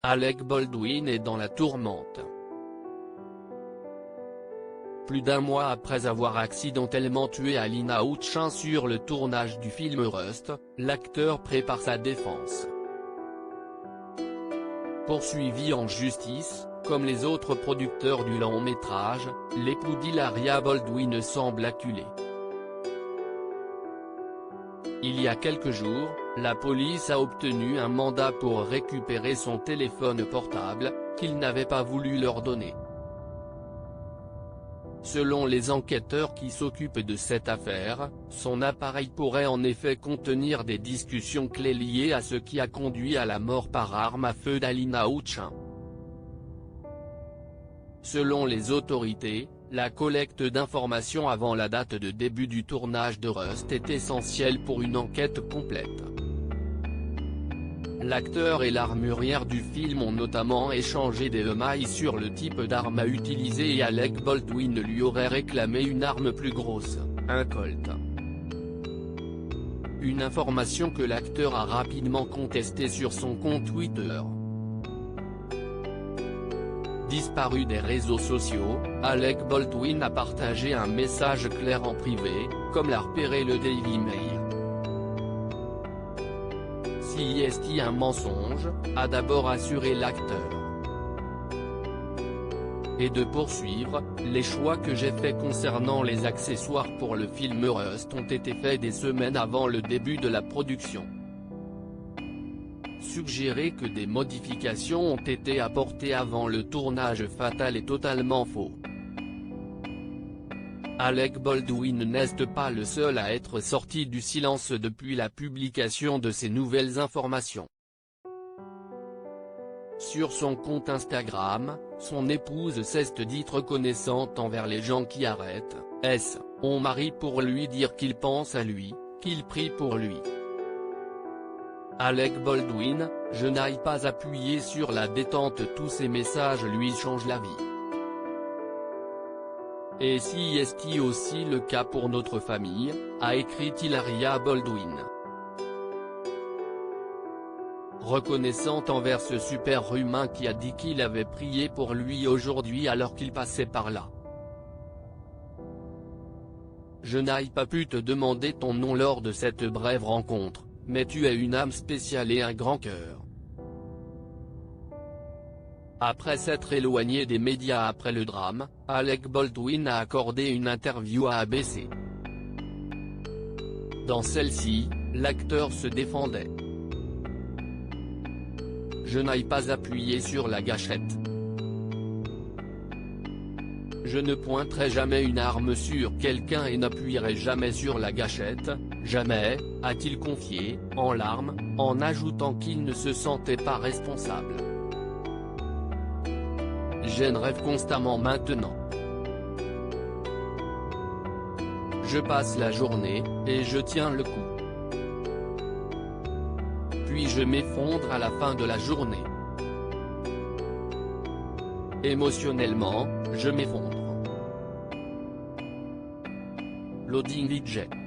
Alec Baldwin est dans la tourmente. Plus d'un mois après avoir accidentellement tué Halyna Hutchins sur le tournage du film Rust, l'acteur prépare sa défense. Poursuivi en justice, comme les autres producteurs du long-métrage, l'époux d'Hilaria Baldwin semble acculé. Il y a quelques jours, la police a obtenu un mandat pour récupérer son téléphone portable, qu'il n'avait pas voulu leur donner. Selon les enquêteurs qui s'occupent de cette affaire, son appareil pourrait en effet contenir des discussions clés liées à ce qui a conduit à la mort par arme à feu d'Halyna Hutchins. Selon les autorités, la collecte d'informations avant la date de début du tournage de Rust est essentielle pour une enquête complète. L'acteur et l'armurière du film ont notamment échangé des emails sur le type d'arme à utiliser et Alec Baldwin lui aurait réclamé une arme plus grosse, un Colt. Une information que l'acteur a rapidement contestée sur son compte Twitter. Disparu des réseaux sociaux, Alec Baldwin a partagé un message clair en privé, comme l'a repéré le Daily Mail. Si est un mensonge, a d'abord assuré l'acteur. Et de poursuivre, les choix que j'ai faits concernant les accessoires pour le film Rust ont été faits des semaines avant le début de la production. Suggérer que des modifications ont été apportées avant le tournage fatal est totalement faux. Alec Baldwin n'est pas le seul à être sorti du silence depuis la publication de ces nouvelles informations. Sur son compte Instagram, son épouse s'est dite reconnaissante envers les gens qui arrêtent son mari pour lui dire qu'ils pensent à lui, qu'ils prient pour lui. Alec Baldwin, je n'aille pas appuyer sur la détente, tous ces messages lui changent la vie. Et si est aussi le cas pour notre famille, a écrit Hilaria Baldwin. Reconnaissante envers ce super-humain qui a dit qu'il avait prié pour lui aujourd'hui alors qu'il passait par là. Je n'aille pas pu te demander ton nom lors de cette brève rencontre, mais tu es une âme spéciale et un grand cœur. Après s'être éloigné des médias après le drame, Alec Baldwin a accordé une interview à ABC. Dans celle-ci, l'acteur se défendait. Je n'aille pas appuyer sur la gâchette. Je ne pointerai jamais une arme sur quelqu'un et n'appuierai jamais sur la gâchette, jamais, a-t-il confié, en larmes, en ajoutant qu'il ne se sentait pas responsable. J'en rêve constamment maintenant. Je passe la journée, et je tiens le coup. Puis je m'effondre à la fin de la journée. Émotionnellement, je m'effondre. Loading DJ.